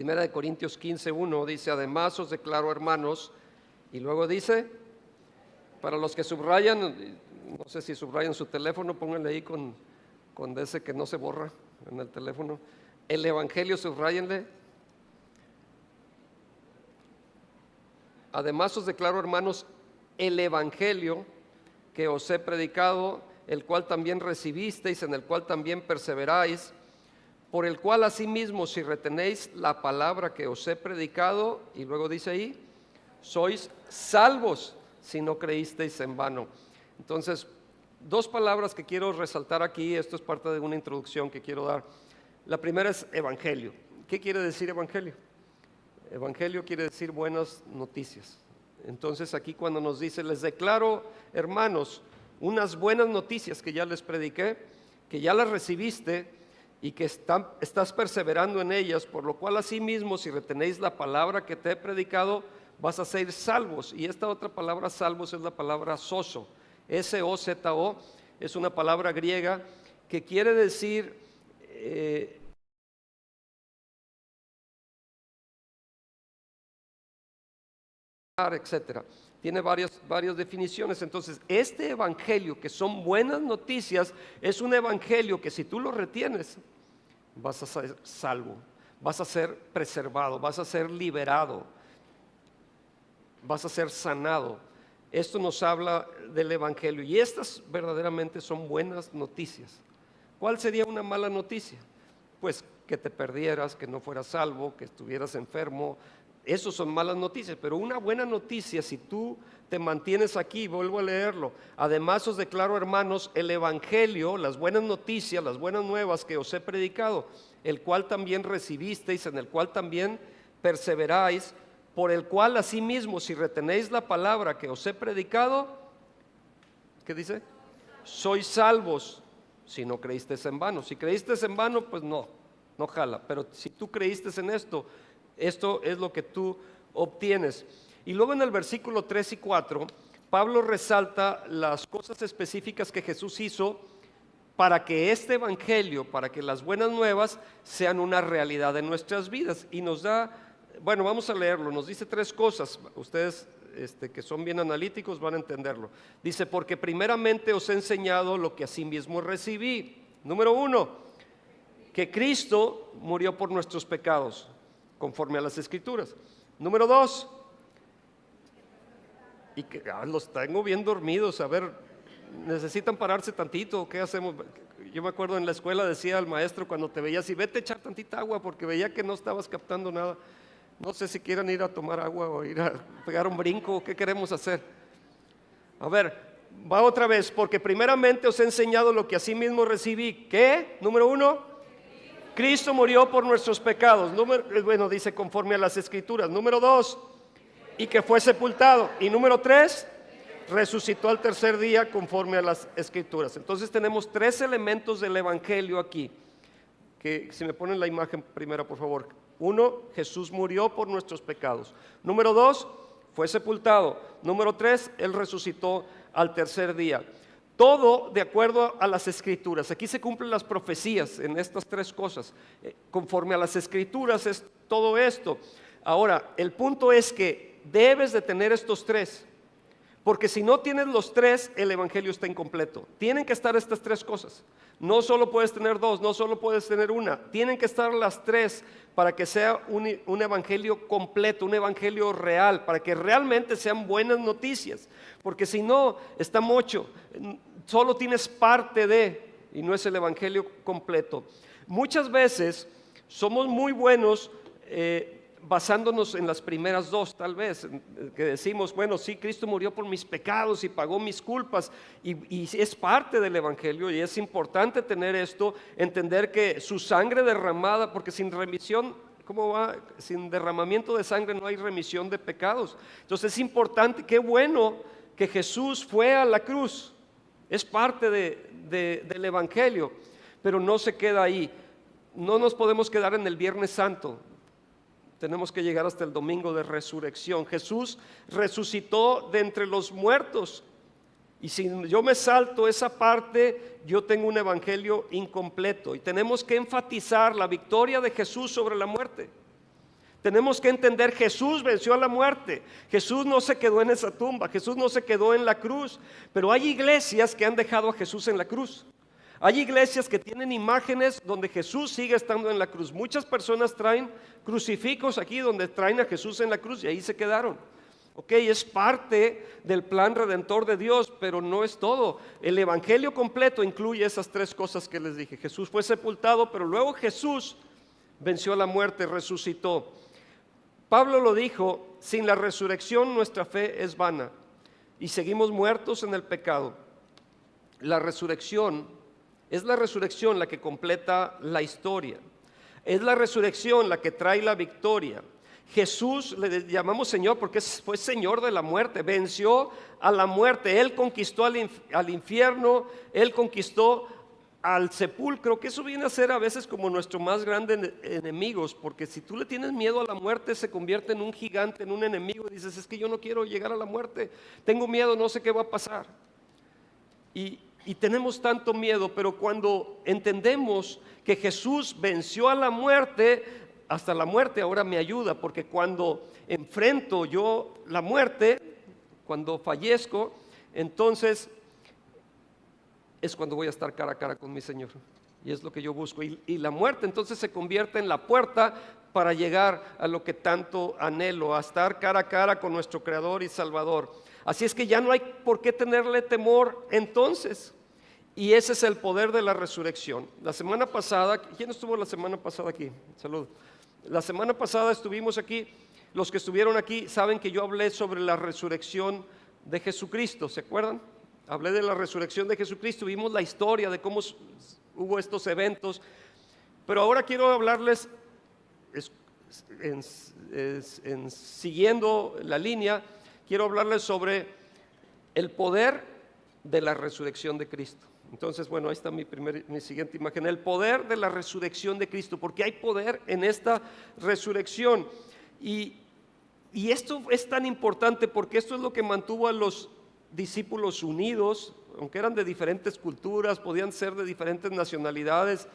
Primera de Corintios 15:1 dice: además os declaro, hermanos, y luego dice, para los que subrayan, no sé si subrayan su teléfono, pónganle ahí con ese que no se borra en el teléfono, el evangelio, subrayenle. Además os declaro, hermanos, el evangelio que os he predicado, el cual también recibisteis, en el cual también perseveráis, por el cual asimismo, si retenéis la palabra que os he predicado, y luego dice ahí, sois salvos si no creísteis en vano. Entonces, dos palabras que quiero resaltar aquí. Esto es parte de una introducción que quiero dar. La primera es evangelio. ¿Qué quiere decir evangelio? Evangelio quiere decir buenas noticias. Entonces aquí cuando nos dice, les declaro, hermanos, unas buenas noticias que ya les prediqué, que ya las recibiste y que estás perseverando en ellas, por lo cual asimismo, si retenéis la palabra que te he predicado, vas a ser salvos. Y esta otra palabra salvos es la palabra sozo, S-O-Z-O, es una palabra griega que quiere decir etcétera. Tiene varias definiciones. Entonces, este evangelio, que son buenas noticias, es un evangelio que si tú lo retienes, vas a ser salvo, vas a ser preservado, vas a ser liberado, vas a ser sanado. Esto nos habla del evangelio, y estas verdaderamente son buenas noticias. ¿Cuál sería una mala noticia? Pues que te perdieras, que no fueras salvo, que estuvieras enfermo. Esos son malas noticias, pero una buena noticia, si tú te mantienes aquí, vuelvo a leerlo. Además os declaro, hermanos, el evangelio, las buenas noticias, las buenas nuevas que os he predicado, el cual también recibisteis, en el cual también perseveráis, por el cual asimismo, si retenéis la palabra que os he predicado, ¿qué dice? Sois salvos si no creísteis en vano. Si creísteis en vano, pues no jala, pero si tú creíste en esto es lo que tú obtienes. Y luego en el versículo 3 y 4, Pablo resalta las cosas específicas que Jesús hizo para que este evangelio, para que las buenas nuevas sean una realidad en nuestras vidas. Y nos da, bueno, vamos a leerlo, nos dice tres cosas. Ustedes que son bien analíticos van a entenderlo. Dice, porque primeramente os he enseñado lo que asimismo recibí. Número 1, que Cristo murió por nuestros pecados, conforme a las Escrituras. Número 2, y que los tengo bien dormidos, a ver, necesitan pararse tantito, ¿qué hacemos? Yo me acuerdo en la escuela decía al maestro cuando te veía así, vete a echar tantita agua, porque veía que no estabas captando nada. No sé si quieran ir a tomar agua o ir a pegar un brinco, ¿qué queremos hacer? A ver, va otra vez, porque primeramente os he enseñado lo que asimismo recibí. ¿Qué? Número 1, Cristo murió por nuestros pecados. Bueno, dice conforme a las Escrituras. Número 2, y que fue sepultado. Y número 3, resucitó al tercer día conforme a las Escrituras. Entonces tenemos tres elementos del evangelio aquí. Que si me ponen la imagen primera, por favor. 1, Jesús murió por nuestros pecados. Número 2, fue sepultado. Número 3, Él resucitó al tercer día. Todo de acuerdo a las Escrituras. Aquí se cumplen las profecías en estas tres cosas. Conforme a las Escrituras es todo esto. Ahora, el punto es que debes de tener estos tres, porque si no tienes los tres, el evangelio está incompleto. Tienen que estar estas tres cosas. No solo puedes tener dos, no solo puedes tener una. Tienen que estar las tres para que sea un evangelio completo, un evangelio real, para que realmente sean buenas noticias. Porque si no, está mocho. Solo tienes parte de, y no es el evangelio completo. Muchas veces somos muy buenos basándonos en las primeras dos, tal vez, que decimos, bueno, sí, Cristo murió por mis pecados y pagó mis culpas, y es parte del evangelio, y es importante tener esto, entender que su sangre derramada, porque sin remisión, ¿cómo va? Sin derramamiento de sangre no hay remisión de pecados. Entonces es importante, qué bueno que Jesús fue a la cruz, es parte del evangelio, pero no se queda ahí. No nos podemos quedar en el Viernes Santo. Tenemos que llegar hasta el domingo de resurrección. Jesús resucitó de entre los muertos. Y si yo me salto esa parte, yo tengo un evangelio incompleto. Y tenemos que enfatizar la victoria de Jesús sobre la muerte. Tenemos que entender, Jesús venció a la muerte. Jesús no se quedó en esa tumba, Jesús no se quedó en la cruz. Pero hay iglesias que han dejado a Jesús en la cruz. Hay iglesias que tienen imágenes donde Jesús sigue estando en la cruz. Muchas personas traen crucifijos aquí donde traen a Jesús en la cruz y ahí se quedaron. Ok, es parte del plan redentor de Dios, pero no es todo. El evangelio completo incluye esas tres cosas que les dije. Jesús fue sepultado, pero luego Jesús venció a la muerte, resucitó. Pablo lo dijo, sin la resurrección nuestra fe es vana y seguimos muertos en el pecado. La resurrección es la resurrección la que completa la historia. Es la resurrección la que trae la victoria. Jesús le llamamos Señor porque fue Señor de la muerte, venció a la muerte. Él conquistó al infierno, Él conquistó al sepulcro, que eso viene a ser a veces como nuestro más grande enemigos, porque si tú le tienes miedo a la muerte, se convierte en un gigante, en un enemigo, y dices, es que yo no quiero llegar a la muerte, tengo miedo, no sé qué va a pasar. Y tenemos tanto miedo, pero cuando entendemos que Jesús venció a la muerte, hasta la muerte ahora me ayuda, porque cuando enfrento yo la muerte, cuando fallezco, entonces es cuando voy a estar cara a cara con mi Señor. Y es lo que yo busco. Y la muerte entonces se convierte en la puerta para llegar a lo que tanto anhelo, a estar cara a cara con nuestro Creador y Salvador. Así es que ya no hay por qué tenerle temor entonces. Y ese es el poder de la resurrección. La semana pasada, ¿quién estuvo la semana pasada aquí? Salud. La semana pasada estuvimos aquí. Los que estuvieron aquí saben que yo hablé sobre la resurrección de Jesucristo, ¿se acuerdan? Hablé de la resurrección de Jesucristo, vimos la historia de cómo hubo estos eventos, pero ahora quiero hablarles, siguiendo la línea, quiero hablarles sobre el poder de la resurrección de Cristo. Entonces, bueno, ahí está mi siguiente imagen, el poder de la resurrección de Cristo, porque hay poder en esta resurrección. Y esto es tan importante porque esto es lo que mantuvo a los discípulos unidos, aunque eran de diferentes culturas, podían ser de diferentes nacionalidades,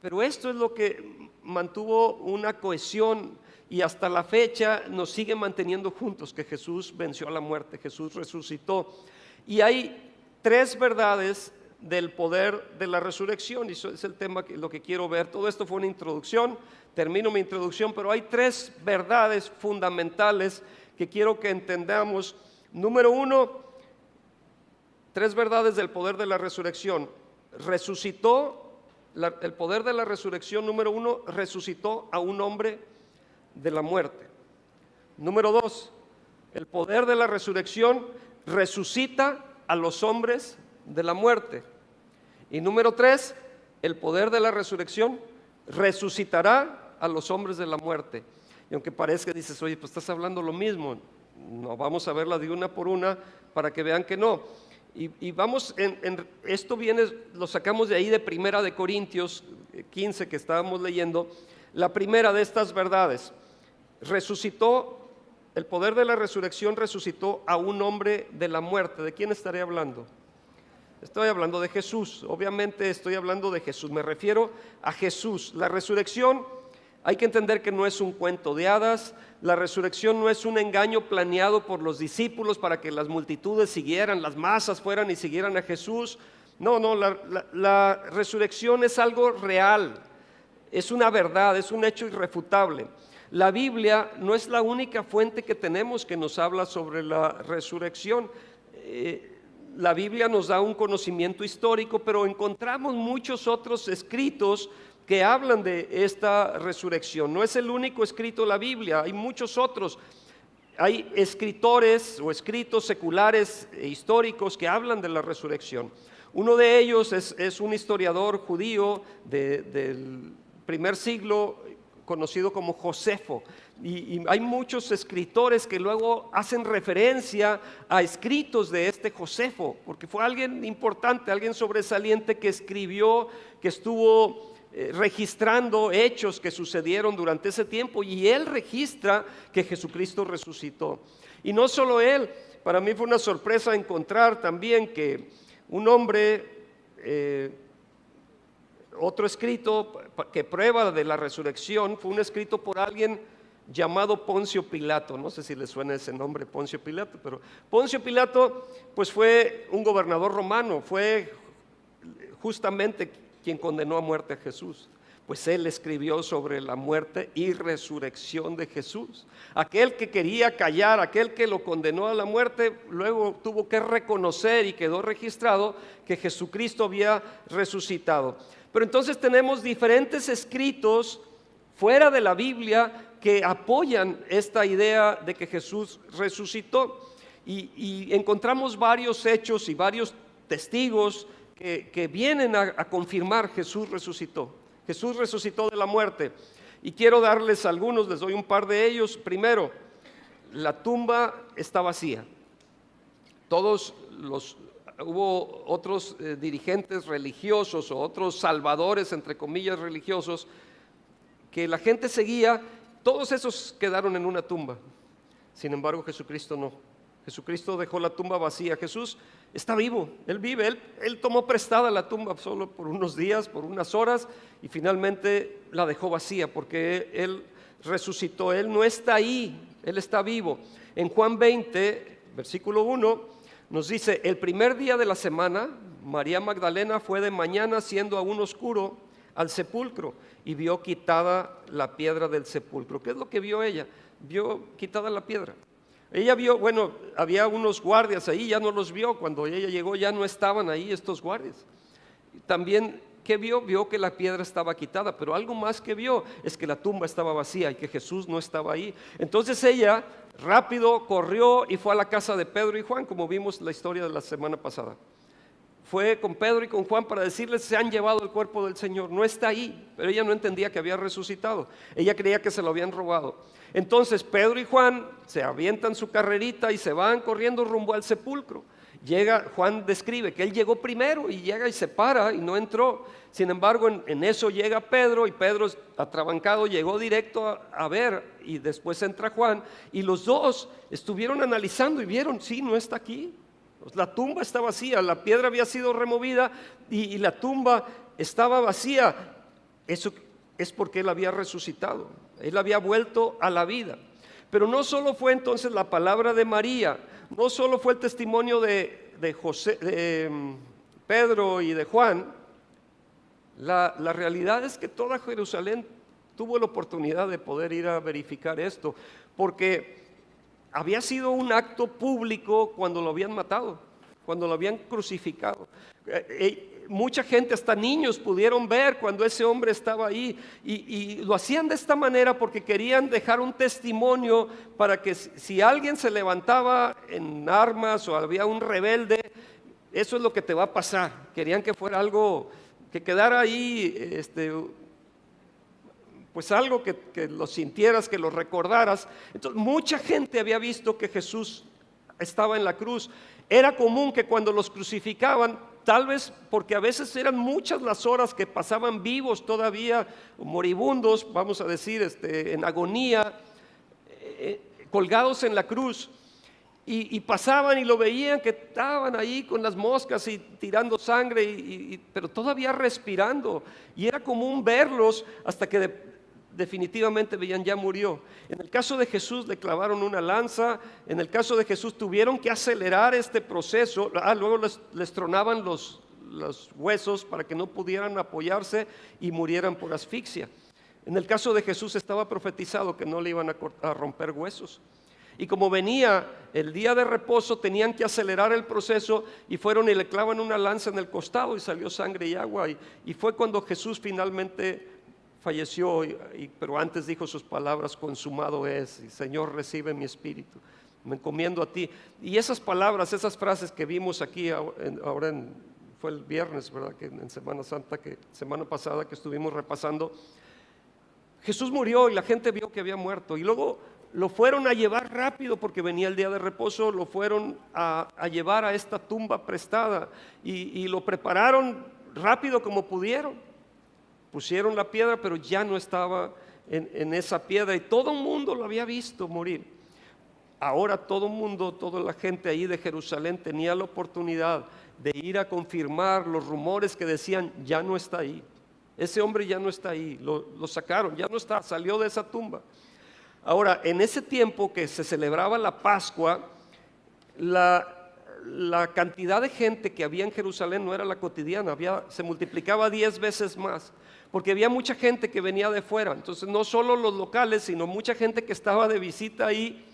pero esto es lo que mantuvo una cohesión y hasta la fecha nos sigue manteniendo juntos, que Jesús venció a la muerte, Jesús resucitó. Y hay tres verdades del poder de la resurrección, y eso es el tema lo que quiero ver. Todo esto fue una introducción, termino mi introducción, pero hay tres verdades fundamentales que quiero que entendamos. Número uno, tres verdades del poder de la resurrección. El poder de la resurrección, número uno, resucitó a un hombre de la muerte. Número dos, el poder de la resurrección resucita a los hombres de la muerte. Y número tres, el poder de la resurrección resucitará a los hombres de la muerte. Y aunque parezca, dices, oye, pues estás hablando lo mismo. No, vamos a verla de una por una para que vean que no. Y vamos, esto viene, lo sacamos de ahí de Primera de Corintios 15 que estábamos leyendo. La primera de estas verdades, el poder de la resurrección resucitó a un hombre de la muerte. ¿De quién estaré hablando? Estoy hablando de Jesús, obviamente estoy hablando de Jesús, me refiero a Jesús. La resurrección, hay que entender que no es un cuento de hadas, la resurrección no es un engaño planeado por los discípulos para que las multitudes siguieran, las masas fueran y siguieran a Jesús. No, la resurrección es algo real, es una verdad, es un hecho irrefutable. La Biblia no es la única fuente que tenemos que nos habla sobre la resurrección. La Biblia nos da un conocimiento histórico, pero encontramos muchos otros escritos que hablan de esta resurrección. No es el único escrito de la Biblia, hay muchos otros. Hay escritores o escritos seculares e históricos que hablan de la resurrección. Uno de ellos es un historiador judío del primer siglo, conocido como Josefo. Y hay muchos escritores que luego hacen referencia a escritos de este Josefo, porque fue alguien importante, alguien sobresaliente que escribió, que estuvo registrando hechos que sucedieron durante ese tiempo, y él registra que Jesucristo resucitó. Y no solo él, para mí fue una sorpresa encontrar también que un hombre, otro escrito que prueba de la resurrección, fue un escrito por alguien llamado Poncio Pilato. No sé si les suena ese nombre, Poncio Pilato, pero Poncio Pilato pues fue un gobernador romano, fue justamente quien condenó a muerte a Jesús. Pues él escribió sobre la muerte y resurrección de Jesús. Aquel que quería callar, aquel que lo condenó a la muerte, luego tuvo que reconocer y quedó registrado que Jesucristo había resucitado. Pero entonces tenemos diferentes escritos fuera de la Biblia que apoyan esta idea de que Jesús resucitó. Y encontramos varios hechos y varios testigos que vienen a confirmar Jesús resucitó. Jesús resucitó de la muerte. Y quiero darles algunos, les doy un par de ellos. Primero, la tumba está vacía. Hubo otros dirigentes religiosos o otros salvadores, entre comillas, religiosos, que la gente seguía. Todos esos quedaron en una tumba. Sin embargo, Jesucristo no. Jesucristo dejó la tumba vacía. Jesús está vivo, Él vive, Él tomó prestada la tumba solo por unos días, por unas horas, y finalmente la dejó vacía porque Él resucitó. Él no está ahí, Él está vivo. En Juan 20, versículo 1, nos dice: el primer día de la semana, María Magdalena fue de mañana, siendo aún oscuro, al sepulcro y vio quitada la piedra del sepulcro. ¿Qué es lo que vio ella? Vio quitada la piedra. Ella vio, bueno, había unos guardias ahí, ya no los vio. Cuando ella llegó ya no estaban ahí estos guardias. También, ¿qué vio? Vio que la piedra estaba quitada, pero algo más que vio es que la tumba estaba vacía y que Jesús no estaba ahí. Entonces ella rápido corrió y fue a la casa de Pedro y Juan, como vimos la historia de la semana pasada. Fue con Pedro y con Juan para decirles: se han llevado el cuerpo del Señor, no está ahí. Pero ella no entendía que había resucitado, ella creía que se lo habían robado. Entonces Pedro y Juan se avientan su carrerita y se van corriendo rumbo al sepulcro. Juan describe que él llegó primero y llega y se para y no entró. Sin embargo, en eso llega Pedro, y Pedro, atrabancado, llegó directo a ver, y después entra Juan, y los dos estuvieron analizando y vieron: sí, no está aquí. La tumba está vacía, la piedra había sido removida y la tumba estaba vacía. Eso es porque Él había resucitado, Él había vuelto a la vida. Pero no solo fue entonces la palabra de María, no solo fue el testimonio de Pedro y de Juan. La realidad es que toda Jerusalén tuvo la oportunidad de poder ir a verificar esto, porque había sido un acto público cuando lo habían matado, cuando lo habían crucificado. Mucha gente, hasta niños, pudieron ver cuando ese hombre estaba ahí, y lo hacían de esta manera porque querían dejar un testimonio para que si alguien se levantaba en armas o había un rebelde, eso es lo que te va a pasar. Querían que fuera algo que quedara ahí, pues algo que lo sintieras, que lo recordaras. Entonces mucha gente había visto que Jesús estaba en la cruz. Era común que cuando los crucificaban, tal vez porque a veces eran muchas las horas que pasaban vivos todavía, moribundos, vamos a decir, en agonía, colgados en la cruz, y pasaban y lo veían que estaban ahí con las moscas y tirando sangre, pero todavía respirando, y era común verlos hasta que definitivamente veían: ya murió. En el caso de Jesús le clavaron una lanza. En el caso de Jesús tuvieron que acelerar este proceso. Luego les tronaban los huesos para que no pudieran apoyarse y murieran por asfixia. En el caso de Jesús estaba profetizado que no le iban a romper huesos. Y como venía el día de reposo, tenían que acelerar el proceso, y fueron y le clavan una lanza en el costado y salió sangre y agua, y fue cuando Jesús finalmente falleció, pero antes dijo sus palabras: consumado es, y Señor, recibe mi espíritu, me encomiendo a ti. Y esas palabras, esas frases que vimos aquí fue el viernes, ¿verdad? Que en Semana Santa, semana pasada que estuvimos repasando, Jesús murió y la gente vio que había muerto, y luego lo fueron a llevar rápido porque venía el día de reposo. Lo fueron a llevar a esta tumba prestada, y lo prepararon rápido como pudieron. Pusieron la piedra, pero ya no estaba en esa piedra, y todo el mundo lo había visto morir. Ahora todo el mundo, toda la gente ahí de Jerusalén tenía la oportunidad de ir a confirmar los rumores que decían: ya no está ahí, ese hombre ya no está ahí, lo sacaron, ya no está, salió de esa tumba. Ahora, en ese tiempo que se celebraba la Pascua, la cantidad de gente que había en Jerusalén no era la cotidiana, se multiplicaba 10 veces más, porque había mucha gente que venía de fuera. Entonces no solo los locales, sino mucha gente que estaba de visita ahí,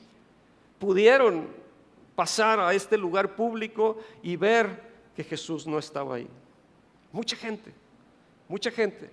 pudieron pasar a este lugar público y ver que Jesús no estaba ahí. Mucha gente, mucha gente.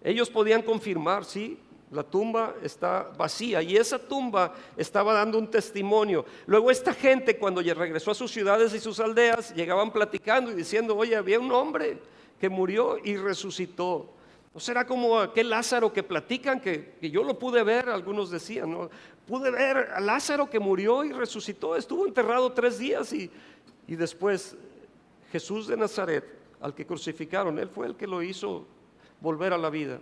Ellos podían confirmar, sí, la tumba está vacía, y esa tumba estaba dando un testimonio. Luego esta gente, cuando ya regresó a sus ciudades y sus aldeas, llegaban platicando y diciendo: oye, había un hombre que murió y resucitó. ¿No será como aquel Lázaro que platican, que yo lo pude ver? Algunos decían, ¿no? Pude ver a Lázaro que murió y resucitó, estuvo enterrado 3 días y después Jesús de Nazaret, al que crucificaron, él fue el que lo hizo volver a la vida.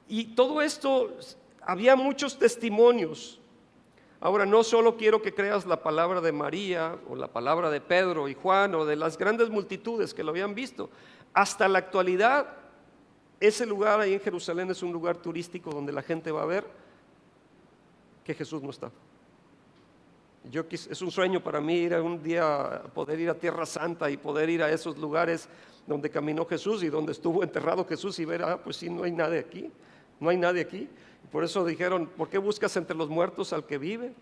Y todo esto, había muchos testimonios. Ahora, no solo quiero que creas la palabra de María o la palabra de Pedro y Juan o de las grandes multitudes que lo habían visto. Hasta la actualidad, ese lugar ahí en Jerusalén es un lugar turístico donde la gente va a ver que Jesús no está. Es un sueño para mí ir un día, poder ir a Tierra Santa y poder ir a esos lugares donde caminó Jesús y donde estuvo enterrado Jesús y ver, pues sí, no hay nadie aquí. No hay nadie aquí. Por eso dijeron: ¿por qué buscas entre los muertos al que vive?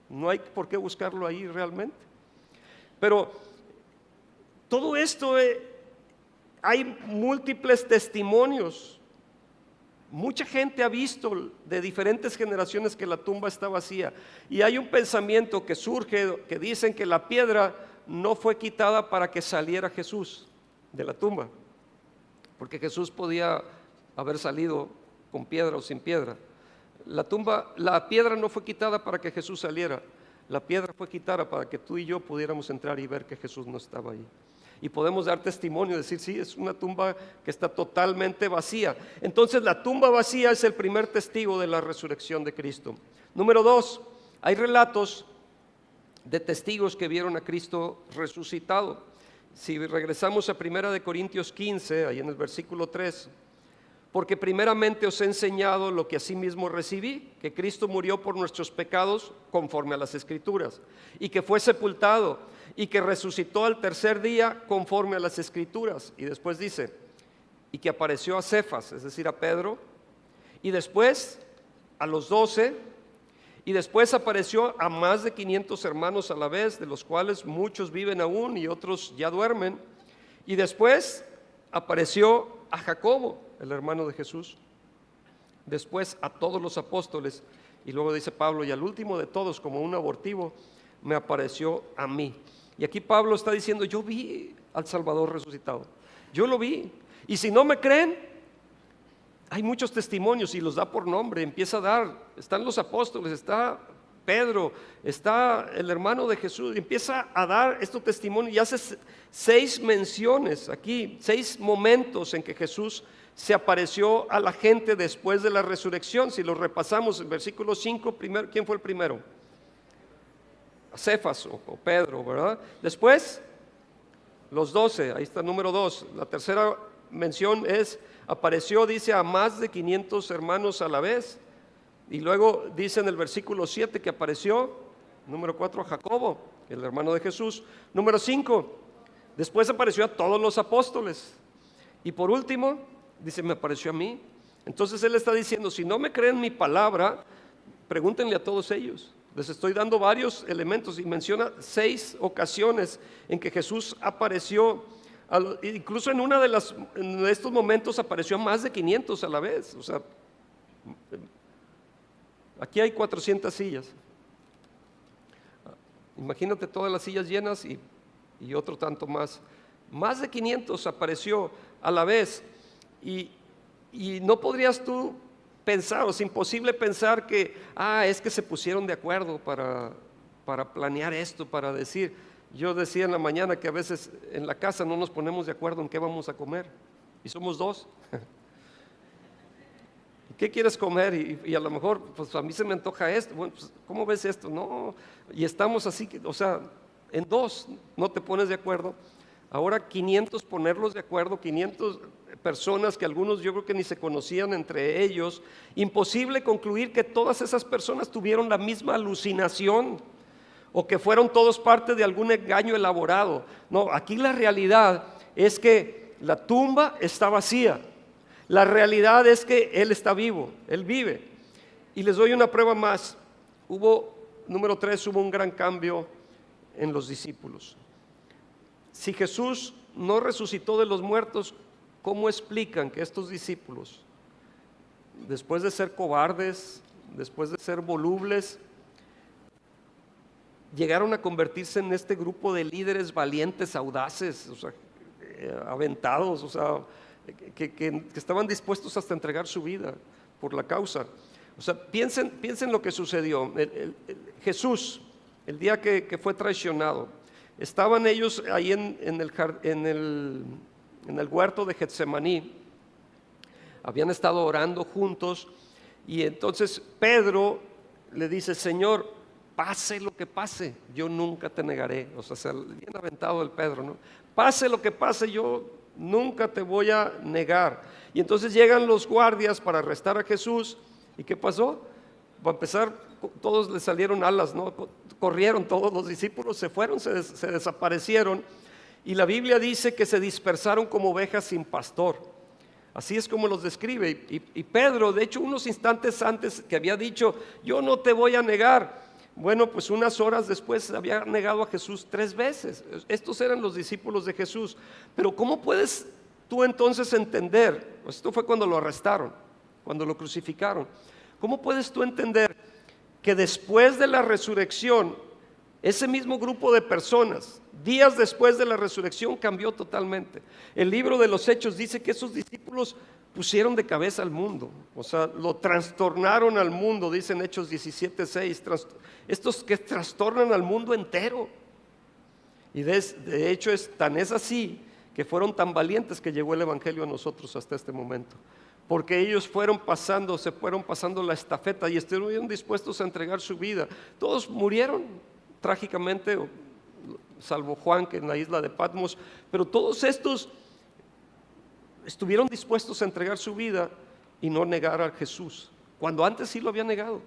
No hay por qué buscarlo ahí realmente. Pero todo esto, hay múltiples testimonios. Mucha gente ha visto de diferentes generaciones que la tumba está vacía. Y hay un pensamiento que surge, que dicen que la piedra no fue quitada para que saliera Jesús de la tumba, porque Jesús podía haber salido con piedra o sin piedra. La piedra no fue quitada para que Jesús saliera, la piedra fue quitada para que tú y yo pudiéramos entrar y ver que Jesús no estaba ahí. Y podemos dar testimonio, decir: sí, es una tumba que está totalmente vacía. Entonces la tumba vacía es el primer testigo de la resurrección de Cristo. Número 2, hay relatos de testigos que vieron a Cristo resucitado. Si regresamos a 1 Corintios 15, ahí en el versículo 3, porque primeramente os he enseñado lo que asimismo recibí, que Cristo murió por nuestros pecados conforme a las Escrituras, y que fue sepultado, y que resucitó al tercer día conforme a las Escrituras. Y después dice: y que apareció a Cefas, es decir, a Pedro, y después a los 12, y después apareció a más de 500 hermanos a la vez, de los cuales muchos viven aún y otros ya duermen. Y después apareció a Jacobo, el hermano de Jesús, después a todos los apóstoles, y luego dice Pablo: y al último de todos, como un abortivo, me apareció a mí. Y aquí Pablo está diciendo: yo vi al Salvador resucitado, yo lo vi. Y si no me creen, hay muchos testimonios y los da por nombre, empieza a dar. Están los apóstoles, está Pedro, está el hermano de Jesús, y empieza a dar estos testimonios y hace 6 menciones aquí, 6 momentos en que Jesús se apareció a la gente después de la resurrección. Si lo repasamos, en versículo 5, ¿quién fue el primero? A Cefas o Pedro, ¿verdad? Después, los 12, ahí está el número 2. La tercera mención es: apareció, dice, a más de 500 hermanos a la vez. Y luego dice en el versículo 7 que apareció, número 4, a Jacobo, el hermano de Jesús. Número 5, después apareció a todos los apóstoles. Y por último, dice: me apareció a mí. Entonces él está diciendo: si no me creen mi palabra, pregúntenle a todos ellos. Les estoy dando varios elementos, y menciona 6 ocasiones en que Jesús apareció. Incluso en estos momentos apareció a más de 500 a la vez. O sea, aquí hay 400 sillas. Imagínate todas las sillas llenas y otro tanto más. Más de 500 apareció a la vez. Y no podrías tú pensar, o es imposible pensar que es que se pusieron de acuerdo para planear esto, para decir. Yo decía en la mañana que a veces en la casa no nos ponemos de acuerdo en qué vamos a comer, y somos 2. ¿Qué quieres comer? Y a lo mejor, pues a mí se me antoja esto. Bueno, pues, ¿cómo ves esto? No, y estamos así, o sea, en 2 no te pones de acuerdo. Ahora 500 ponerlos de acuerdo, 500 personas que algunos yo creo que ni se conocían entre ellos. Imposible concluir que todas esas personas tuvieron la misma alucinación o que fueron todos parte de algún engaño elaborado. No, aquí la realidad es que la tumba está vacía. La realidad es que Él está vivo, Él vive. Y les doy una prueba más. Número 3, hubo un gran cambio en los discípulos. Si Jesús no resucitó de los muertos, ¿cómo explican que estos discípulos, después de ser cobardes, después de ser volubles, llegaron a convertirse en este grupo de líderes valientes, audaces, o sea, aventados, o sea, que estaban dispuestos hasta entregar su vida por la causa? O sea, piensen lo que sucedió. Jesús, el día que fue traicionado, estaban ellos ahí en el huerto de Getsemaní, habían estado orando juntos, y entonces Pedro le dice: Señor, pase lo que pase, yo nunca te negaré. O sea, bien aventado el Pedro, ¿no? Pase lo que pase, yo nunca te voy a negar. Y entonces llegan los guardias para arrestar a Jesús. ¿Y qué pasó? Para empezar, todos le salieron alas, ¿no? Corrieron todos los discípulos, se fueron, se desaparecieron. Y la Biblia dice que se dispersaron como ovejas sin pastor. Así es como los describe. Y Pedro, de hecho, unos instantes antes que había dicho: yo no te voy a negar, bueno, pues unas horas después había negado a Jesús 3 veces. Estos eran los discípulos de Jesús. Pero ¿cómo puedes tú entonces entender? Pues esto fue cuando lo arrestaron, cuando lo crucificaron. ¿Cómo puedes tú entender que después de la resurrección, ese mismo grupo de personas, días después de la resurrección, cambió totalmente? El libro de los Hechos dice que esos discípulos pusieron de cabeza al mundo, o sea, lo trastornaron al mundo, dicen Hechos 17:6, estos que trastornan al mundo entero. Y de hecho es así que fueron tan valientes que llegó el evangelio a nosotros hasta este momento, porque ellos se fueron pasando la estafeta y estuvieron dispuestos a entregar su vida. Todos murieron trágicamente, salvo Juan, que en la isla de Patmos, pero todos estos estuvieron dispuestos a entregar su vida y no negar a Jesús, cuando antes sí lo había negado.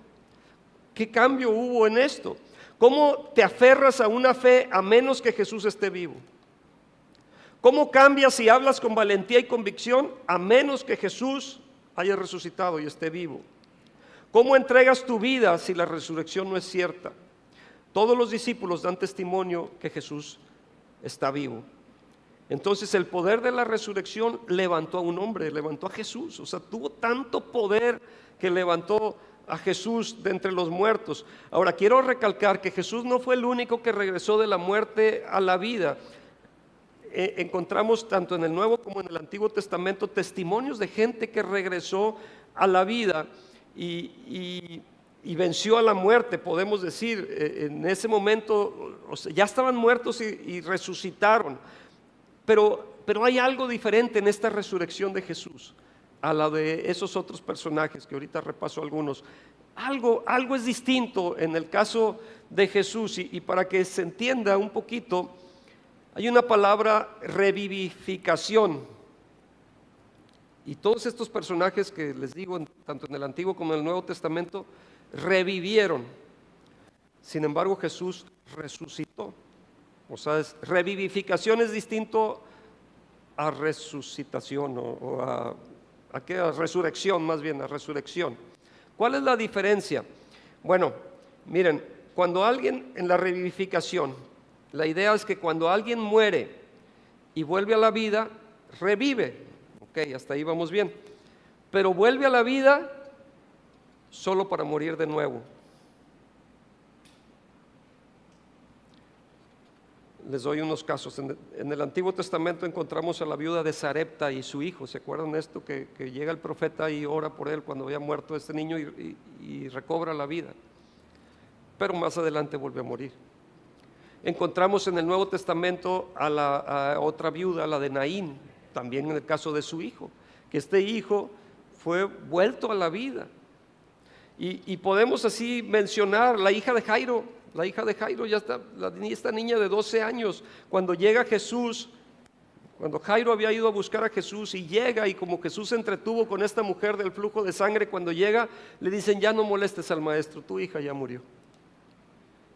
¿Qué cambio hubo en esto? ¿Cómo te aferras a una fe a menos que Jesús esté vivo? ¿Cómo cambias y hablas con valentía y convicción a menos que Jesús haya resucitado y esté vivo? ¿Cómo entregas tu vida si la resurrección no es cierta? Todos los discípulos dan testimonio que Jesús está vivo. Entonces el poder de la resurrección levantó a un hombre, levantó a Jesús. O sea, tuvo tanto poder que levantó a Jesús de entre los muertos. Ahora quiero recalcar que Jesús no fue el único que regresó de la muerte a la vida. Encontramos tanto en el Nuevo como en el Antiguo Testamento testimonios de gente que regresó a la vida y venció a la muerte, podemos decir. En ese momento, o sea, ya estaban muertos y resucitaron. Pero hay algo diferente en esta resurrección de Jesús a la de esos otros personajes que ahorita repaso algunos. Algo es distinto en el caso de Jesús, y para que se entienda un poquito, hay una palabra: revivificación. Y todos estos personajes que les digo, tanto en el Antiguo como en el Nuevo Testamento, revivieron. Sin embargo, Jesús resucitó. O sea, revivificación es distinto a resucitación o a resurrección, más bien a resurrección. ¿Cuál es la diferencia? Bueno, miren, cuando alguien, en la revivificación, la idea es que cuando alguien muere y vuelve a la vida, revive. Ok, hasta ahí vamos bien. Pero vuelve a la vida solo para morir de nuevo. Les doy unos casos. En el Antiguo Testamento encontramos a la viuda de Sarepta y su hijo. ¿Se acuerdan de esto? Que llega el profeta y ora por él cuando había muerto este niño y recobra la vida. Pero más adelante vuelve a morir. Encontramos en el Nuevo Testamento a otra viuda, la de Naín, también en el caso de su hijo, que este hijo fue vuelto a la vida. Y podemos así mencionar la hija de Jairo. La hija de Jairo, ya está, esta niña de 12 años, cuando llega Jesús, Cuando Jairo había ido a buscar a Jesús y llega, y como Jesús se entretuvo con esta mujer del flujo de sangre, cuando llega le dicen: ya no molestes al maestro, tu hija ya murió.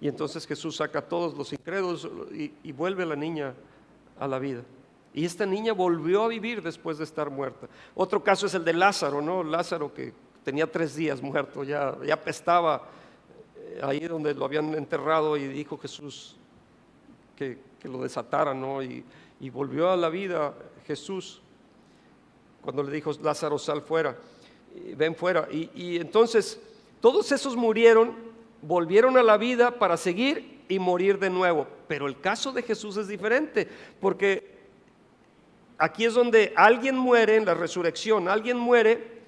Y entonces Jesús saca a todos los incrédulos y vuelve a la niña a la vida. Y esta niña volvió a vivir después de estar muerta. Otro caso es el de Lázaro, ¿no? Lázaro, que tenía 3 días muerto, ya apestaba ahí donde lo habían enterrado, y dijo Jesús que lo desatara, ¿no? Y volvió a la vida Jesús cuando le dijo: Lázaro, sal fuera, ven fuera. Y entonces todos esos murieron, volvieron a la vida para seguir y morir de nuevo. Pero el caso de Jesús es diferente, porque aquí es donde alguien muere en la resurrección, alguien muere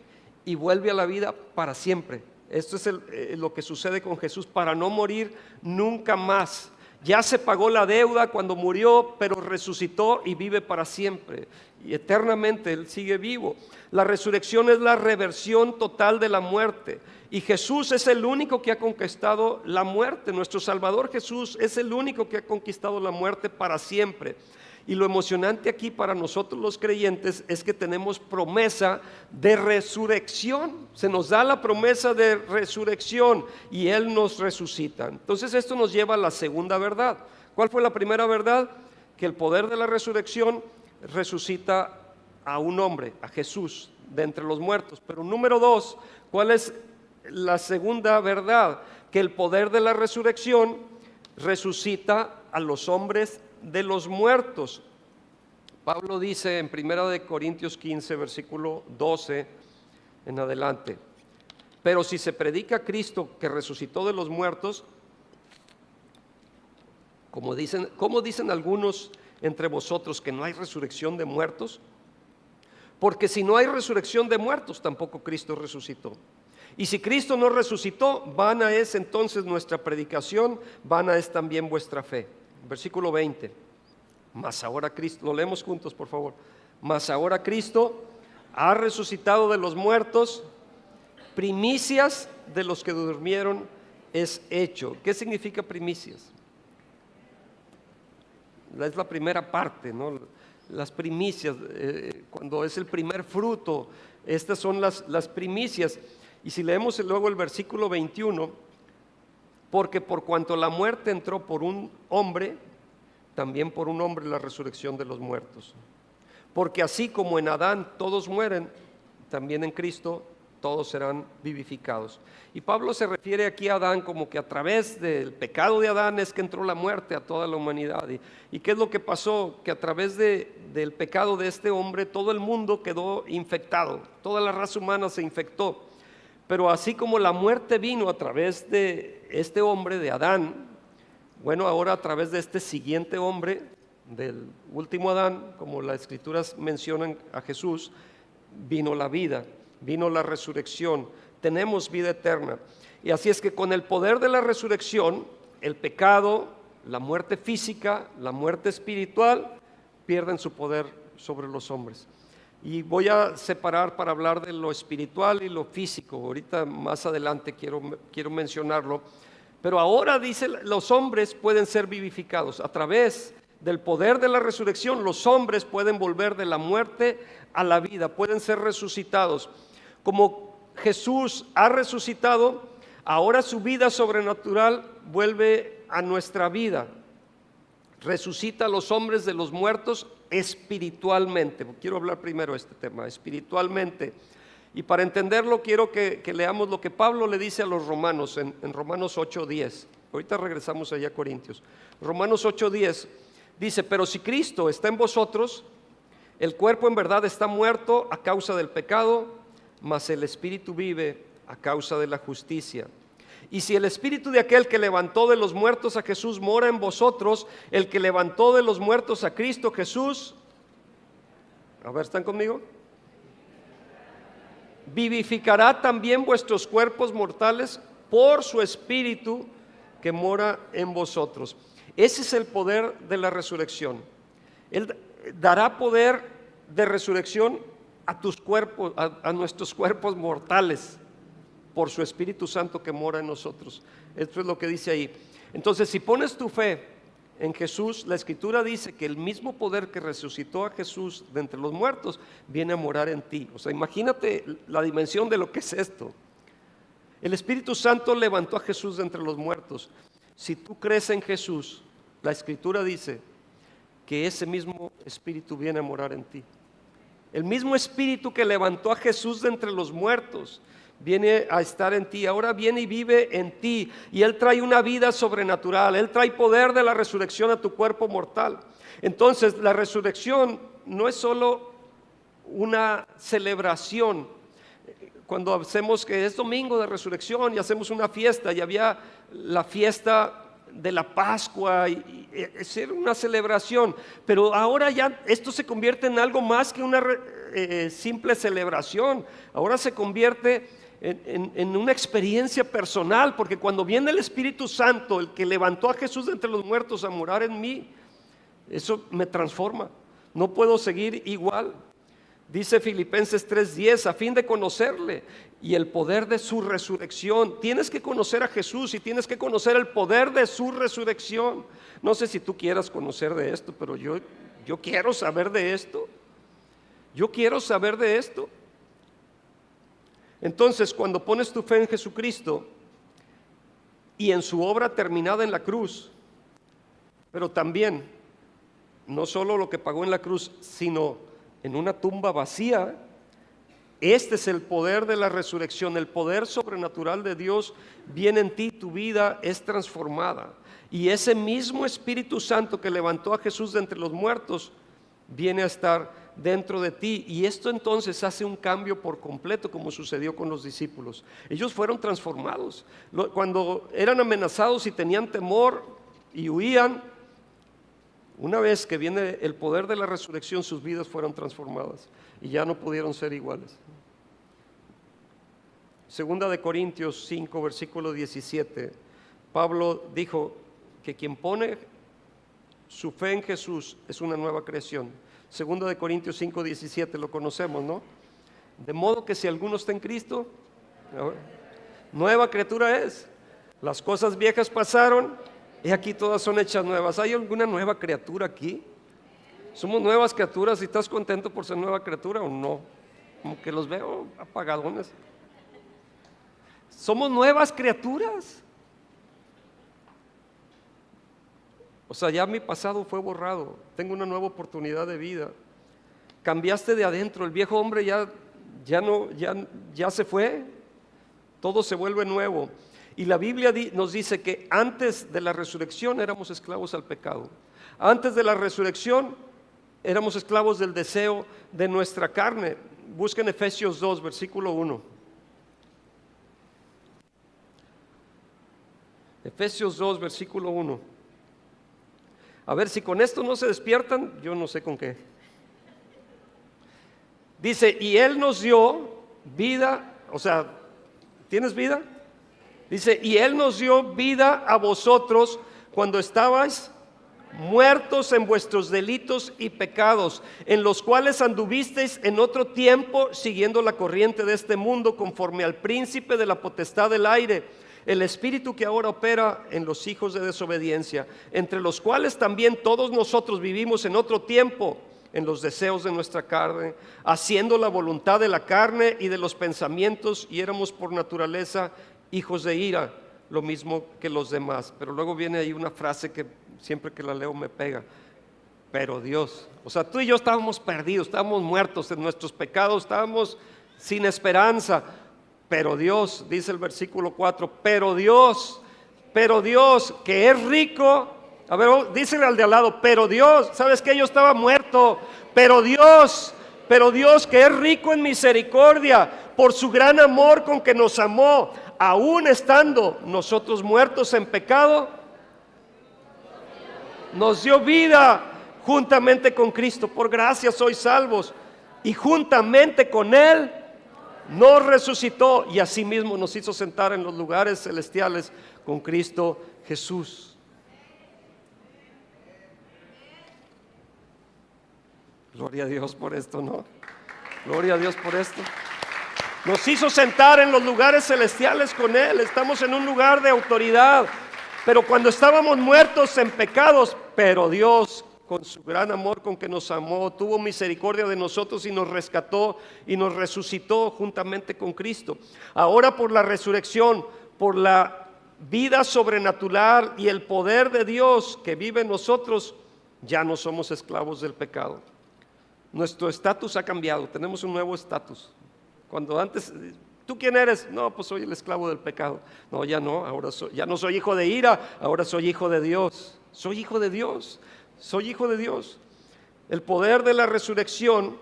y vuelve a la vida para siempre. Esto es lo que sucede con Jesús, para no morir nunca más. Ya se pagó la deuda cuando murió, pero resucitó y vive para siempre. Y eternamente Él sigue vivo. La resurrección es la reversión total de la muerte. Y Jesús es el único que ha conquistado la muerte. Nuestro Salvador Jesús es el único que ha conquistado la muerte para siempre. Y lo emocionante aquí para nosotros los creyentes es que tenemos promesa de resurrección. Se nos da la promesa de resurrección y Él nos resucita. Entonces esto nos lleva a la segunda verdad. ¿Cuál fue la primera verdad? Que el poder de la resurrección resucita a un hombre, a Jesús, de entre los muertos. Pero número 2, ¿cuál es la segunda verdad? Que el poder de la resurrección resucita a los hombres de los muertos. Pablo dice en 1 Corintios 15, versículo 12 en adelante: pero si se predica a Cristo que resucitó de los muertos, como dicen algunos entre vosotros que no hay resurrección de muertos, porque si no hay resurrección de muertos, tampoco Cristo resucitó. Y si Cristo no resucitó, vana es entonces nuestra predicación, vana es también vuestra fe. Versículo 20: mas ahora Cristo, lo leemos juntos por favor. Mas ahora Cristo ha resucitado de los muertos, primicias de los que durmieron es hecho. ¿Qué significa primicias? Es la primera parte, ¿no? Las primicias, cuando es el primer fruto, estas son las primicias. Y si leemos luego el versículo 21: porque por cuanto la muerte entró por un hombre, también por un hombre la resurrección de los muertos. Porque así como en Adán todos mueren, también en Cristo todos serán vivificados. Y Pablo se refiere aquí a Adán como que a través del pecado de Adán es que entró la muerte a toda la humanidad. ¿Y qué es lo que pasó? Que a través del pecado de este hombre todo el mundo quedó infectado, toda la raza humana se infectó. Pero así como la muerte vino a través de este hombre, de Adán, bueno, ahora a través de este siguiente hombre, del último Adán, como las escrituras mencionan a Jesús, vino la vida, vino la resurrección, tenemos vida eterna. Y así es que con el poder de la resurrección, el pecado, la muerte física, la muerte espiritual, pierden su poder sobre los hombres. Y voy a separar para hablar de lo espiritual y lo físico. Ahorita más adelante quiero mencionarlo. Pero ahora dice, los hombres pueden ser vivificados. A través del poder de la resurrección, los hombres pueden volver de la muerte a la vida, pueden ser resucitados. Como Jesús ha resucitado, ahora su vida sobrenatural vuelve a nuestra vida. Resucita a los hombres de los muertos espiritualmente. Quiero hablar primero de este tema, espiritualmente. Y para entenderlo quiero que leamos lo que Pablo le dice a los romanos en Romanos 8:10. Ahorita regresamos allá a Corintios. Romanos 8:10 dice: pero si Cristo está en vosotros, el cuerpo en verdad está muerto a causa del pecado, mas el espíritu vive a causa de la justicia. Y si el espíritu de aquel que levantó de los muertos a Jesús mora en vosotros, el que levantó de los muertos a Cristo Jesús, a ver, ¿están conmigo? Vivificará también vuestros cuerpos mortales por su espíritu que mora en vosotros. Ese es el poder de la resurrección. Él dará poder de resurrección a tus cuerpos, a nuestros cuerpos mortales, por su Espíritu Santo que mora en nosotros. Esto es lo que dice ahí. Entonces, si pones tu fe en Jesús, la Escritura dice que el mismo poder que resucitó a Jesús de entre los muertos viene a morar en ti. O sea, imagínate la dimensión de lo que es esto. El Espíritu Santo levantó a Jesús de entre los muertos. Si tú crees en Jesús, la Escritura dice que ese mismo Espíritu viene a morar en ti. El mismo Espíritu que levantó a Jesús de entre los muertos viene a estar en ti, ahora viene y vive en ti, y Él trae una vida sobrenatural, Él trae poder de la resurrección a tu cuerpo mortal. Entonces la resurrección no es solo una celebración. Cuando hacemos que es domingo de resurrección y hacemos una fiesta, y había la fiesta de la Pascua, y es una celebración, pero ahora ya esto se convierte en algo más que una simple celebración. Ahora se convierte en una experiencia personal, porque cuando viene el Espíritu Santo, el que levantó a Jesús de entre los muertos a morar en mí, eso me transforma. No puedo seguir igual. Dice Filipenses 3:10, a fin de conocerle y el poder de su resurrección. Tienes que conocer a Jesús y tienes que conocer el poder de su resurrección. No sé si tú quieras conocer de esto, pero yo quiero saber de esto. Yo quiero saber de esto. Entonces, cuando pones tu fe en Jesucristo y en su obra terminada en la cruz, pero también, no solo lo que pagó en la cruz, sino en una tumba vacía, este es el poder de la resurrección, el poder sobrenatural de Dios viene en ti, tu vida es transformada. Y ese mismo Espíritu Santo que levantó a Jesús de entre los muertos, viene a estar dentro de ti, y esto entonces hace un cambio por completo, como sucedió con los discípulos. Ellos fueron transformados. Cuando eran amenazados y tenían temor y huían, una vez que viene el poder de la resurrección, sus vidas fueron transformadas y ya no pudieron ser iguales. Segunda de Corintios 5, versículo 17, Pablo dijo que quien pone su fe en Jesús es una nueva creación. Segunda de Corintios 5, 17, lo conocemos, ¿no? De modo que si alguno está en Cristo, nueva criatura es. Las cosas viejas pasaron y aquí todas son hechas nuevas. ¿Hay alguna nueva criatura aquí? Somos nuevas criaturas. ¿Y estás contento por ser nueva criatura o no? Como que los veo apagadones. Somos nuevas criaturas. O sea, ya mi pasado fue borrado, tengo una nueva oportunidad de vida. Cambiaste de adentro, el viejo hombre ya se fue, todo se vuelve nuevo. Y la Biblia nos dice que antes de la resurrección éramos esclavos al pecado. Antes de la resurrección éramos esclavos del deseo de nuestra carne. Busquen Efesios 2, versículo 1. Efesios 2, versículo 1. A ver, si con esto no se despiertan, yo no sé con qué. Dice, y Él nos dio vida, o sea, ¿tienes vida? Dice, y Él nos dio vida a vosotros cuando estabais muertos en vuestros delitos y pecados, en los cuales anduvisteis en otro tiempo, siguiendo la corriente de este mundo, conforme al príncipe de la potestad del aire, el espíritu que ahora opera en los hijos de desobediencia, entre los cuales también todos nosotros vivimos en otro tiempo, en los deseos de nuestra carne, haciendo la voluntad de la carne y de los pensamientos, y éramos por naturaleza hijos de ira, lo mismo que los demás. Pero luego viene ahí una frase que siempre que la leo me pega: pero Dios. O sea, tú y yo estábamos perdidos, estábamos muertos en nuestros pecados, estábamos sin esperanza. Pero Dios, dice el versículo 4, pero Dios que es rico. A ver, dísele al de al lado, pero Dios, ¿sabes qué? Yo estaba muerto, pero Dios que es rico en misericordia, por su gran amor con que nos amó, aún estando nosotros muertos en pecado, nos dio vida juntamente con Cristo. Por gracia sois salvos, y juntamente con Él nos resucitó, y asimismo nos hizo sentar en los lugares celestiales con Cristo Jesús. Gloria a Dios por esto, ¿no? Gloria a Dios por esto. Nos hizo sentar en los lugares celestiales con Él. Estamos en un lugar de autoridad. Pero cuando estábamos muertos en pecados, pero Dios, con su gran amor con que nos amó, tuvo misericordia de nosotros y nos rescató y nos resucitó juntamente con Cristo. Ahora por la resurrección, por la vida sobrenatural y el poder de Dios que vive en nosotros, ya no somos esclavos del pecado. Nuestro estatus ha cambiado, tenemos un nuevo estatus. Cuando antes, ¿tú quién eres? No, pues soy el esclavo del pecado. No, ya no, ya no soy hijo de ira, ahora soy hijo de Dios. Soy hijo de Dios, soy hijo de Dios. El poder de la resurrección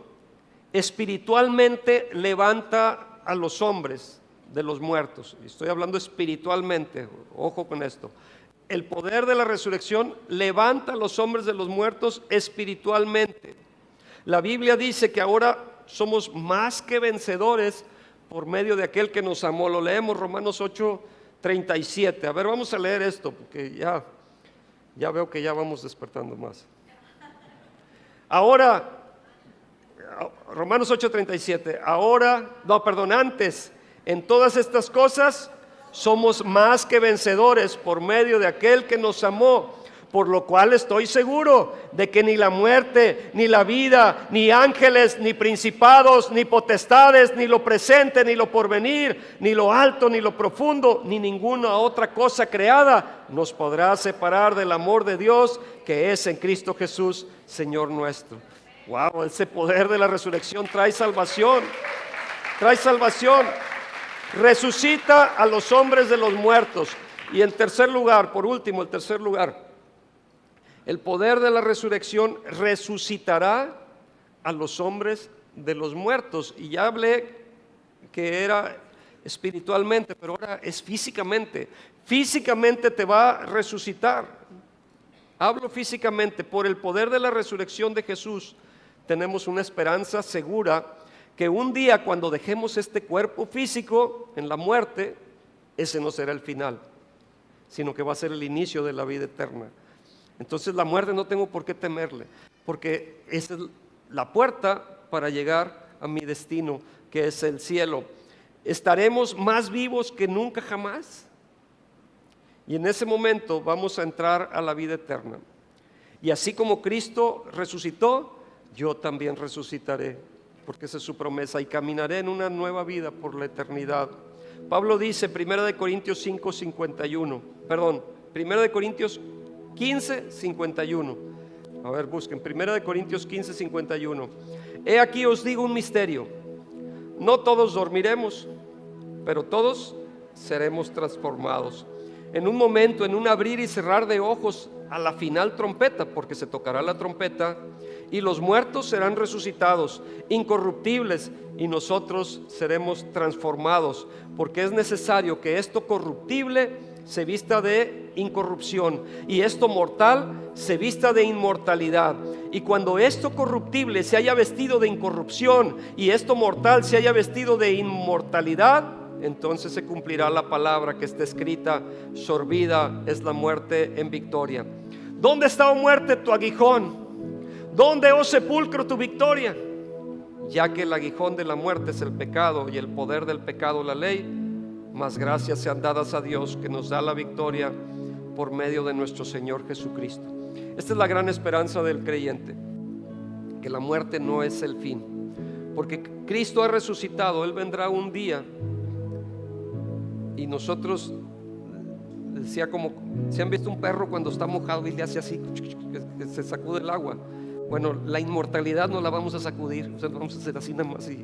espiritualmente levanta a los hombres de los muertos. Estoy hablando espiritualmente, ojo con esto. El poder de la resurrección levanta a los hombres de los muertos espiritualmente. La Biblia dice que ahora somos más que vencedores por medio de aquel que nos amó. Lo leemos, Romanos 8:37. A ver, vamos a leer esto, porque ya veo que ya vamos despertando más. Ahora, Romanos 8:37. Antes, en todas estas cosas somos más que vencedores por medio de aquel que nos amó, por lo cual estoy seguro de que ni la muerte, ni la vida, ni ángeles, ni principados, ni potestades, ni lo presente, ni lo porvenir, ni lo alto, ni lo profundo, ni ninguna otra cosa creada nos podrá separar del amor de Dios que es en Cristo Jesús, Señor nuestro. Wow, ese poder de la resurrección trae salvación, resucita a los hombres de los muertos. Y en tercer lugar, por último, el poder de la resurrección resucitará a los hombres de los muertos. Y ya hablé que era espiritualmente, pero ahora es físicamente. Físicamente te va a resucitar. Hablo físicamente. Por el poder de la resurrección de Jesús tenemos una esperanza segura que un día, cuando dejemos este cuerpo físico en la muerte, ese no será el final, sino que va a ser el inicio de la vida eterna. Entonces la muerte no tengo por qué temerle, porque esa es la puerta para llegar a mi destino, que es el cielo. Estaremos más vivos que nunca jamás, y en ese momento vamos a entrar a la vida eterna. Y así como Cristo resucitó, yo también resucitaré, porque esa es su promesa, y caminaré en una nueva vida por la eternidad. Pablo dice, 1 Corintios 15:51. A ver, busquen, 1 Corintios 15:51. He aquí os digo un misterio: no todos dormiremos, pero todos seremos transformados. En un momento, en un abrir y cerrar de ojos, a la final trompeta, porque se tocará la trompeta, y los muertos serán resucitados, incorruptibles, y nosotros seremos transformados, porque es necesario que esto corruptible se vista de incorrupción y esto mortal se vista de inmortalidad. Y cuando esto corruptible se haya vestido de incorrupción y esto mortal se haya vestido de inmortalidad, entonces se cumplirá la palabra que está escrita: sorbida es la muerte en victoria. ¿Dónde está, oh muerte, tu aguijón? ¿Dónde, oh sepulcro, tu victoria? Ya que el aguijón de la muerte es el pecado y el poder del pecado la ley, más gracias sean dadas a Dios, que nos da la victoria por medio de nuestro Señor Jesucristo. Esta es la gran esperanza del creyente, que la muerte no es el fin, porque Cristo ha resucitado. Él vendrá un día y nosotros, decía, como si han visto un perro cuando está mojado y le hace así, que se sacude el agua. Bueno, la inmortalidad no la vamos a sacudir, o sea, vamos a hacer así nada más y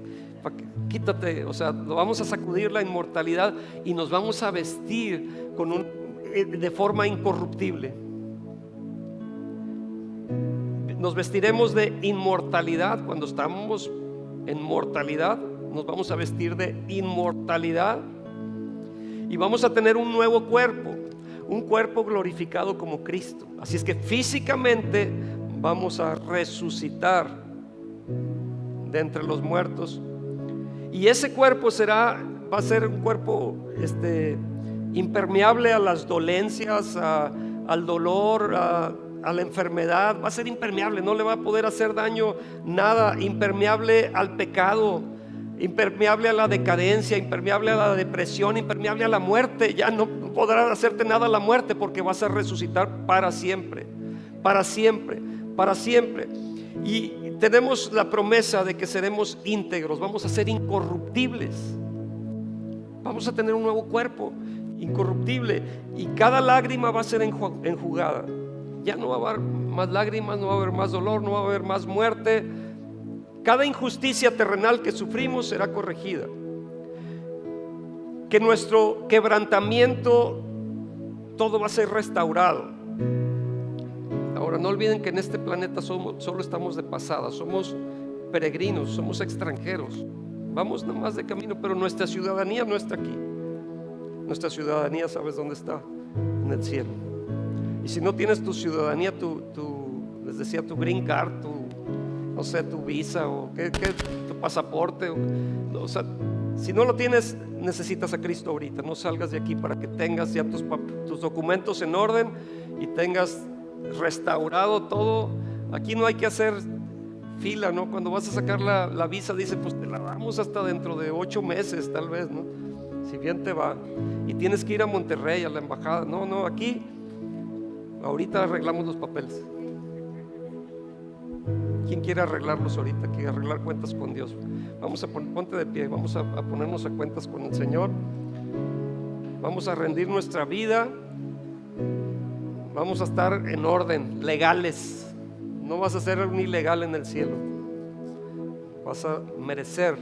quítate, o sea, lo vamos a sacudir, la inmortalidad, y nos vamos a vestir de forma incorruptible. Nos vestiremos de inmortalidad. Cuando estamos en mortalidad, nos vamos a vestir de inmortalidad y vamos a tener un nuevo cuerpo, un cuerpo glorificado como Cristo. Así es que físicamente vamos a resucitar de entre los muertos, y ese cuerpo va a ser un cuerpo impermeable a las dolencias, al dolor, a la enfermedad. Va a ser impermeable, no le va a poder hacer daño nada. Impermeable al pecado, impermeable a la decadencia, impermeable a la depresión, impermeable a la muerte. Ya no podrá hacerte nada la muerte, porque vas a resucitar para siempre, para siempre, para siempre. Y tenemos la promesa de que seremos íntegros, vamos a ser incorruptibles, vamos a tener un nuevo cuerpo incorruptible, y cada lágrima va a ser enjugada. Ya no va a haber más lágrimas, no va a haber más dolor, no va a haber más muerte. Cada injusticia terrenal que sufrimos será corregida. Que nuestro quebrantamiento, todo va a ser restaurado. Ahora, no olviden que en este planeta solo estamos de pasada, somos peregrinos, somos extranjeros, vamos nada más de camino, pero nuestra ciudadanía no está aquí. Nuestra ciudadanía, ¿sabes dónde está? En el cielo. Y si no tienes tu ciudadanía, les decía, tu green card, no sé, tu visa o tu pasaporte, o sea, si no lo tienes, necesitas a Cristo ahorita. No salgas de aquí para que tengas ya tus documentos en orden y tengas restaurado todo. Aquí no hay que hacer fila, ¿no? Cuando vas a sacar la visa, dice, pues te la damos hasta dentro de 8 meses tal vez, ¿no? Si bien te va. Y tienes que ir a Monterrey, a la embajada. No, aquí ahorita arreglamos los papeles. ¿Quién quiere arreglarlos ahorita? Quiere arreglar cuentas con Dios. Vamos a ponte de pie, vamos a ponernos a cuentas con el Señor. Vamos a rendir nuestra vida. Vamos a estar en orden, legales. No vas a ser un ilegal en el cielo. Vas a merecer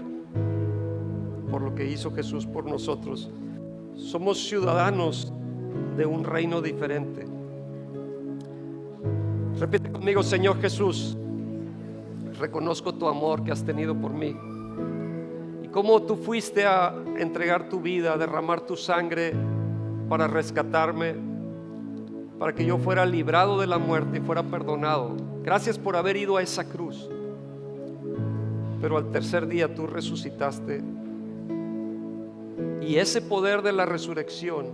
por lo que hizo Jesús por nosotros. Somos ciudadanos de un reino diferente. Repite conmigo: Señor Jesús, reconozco tu amor que has tenido por mí y cómo tú fuiste a entregar tu vida, a derramar tu sangre para rescatarme, para que yo fuera librado de la muerte y fuera perdonado. Gracias por haber ido a esa cruz, pero al tercer día tú resucitaste, y ese poder de la resurrección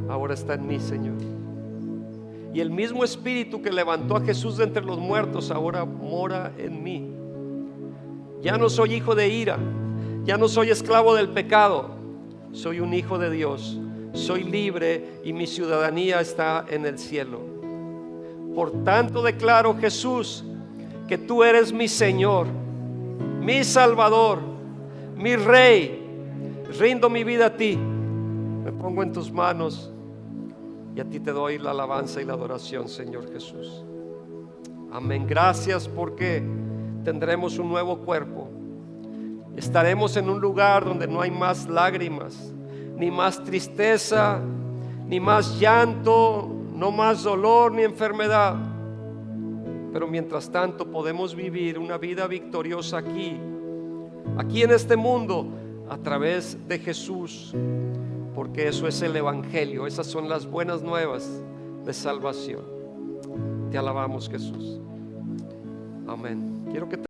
ahora está en mí, Señor. Y el mismo Espíritu que levantó a Jesús de entre los muertos ahora mora en mí. Ya no soy hijo de ira, ya no soy esclavo del pecado, soy un hijo de Dios, soy libre y mi ciudadanía está en el cielo. Por tanto declaro, Jesús, que tú eres mi Señor, mi Salvador, mi Rey. Rindo mi vida a ti, me pongo en tus manos y a ti te doy la alabanza y la adoración, Señor Jesús. Amén. Gracias, porque tendremos un nuevo cuerpo. Estaremos en un lugar donde no hay más lágrimas, ni más tristeza, ni más llanto, no más dolor ni enfermedad. Pero mientras tanto podemos vivir una vida victoriosa aquí en este mundo, a través de Jesús, porque eso es el Evangelio, esas son las buenas nuevas de salvación. Te alabamos, Jesús. Amén. Quiero que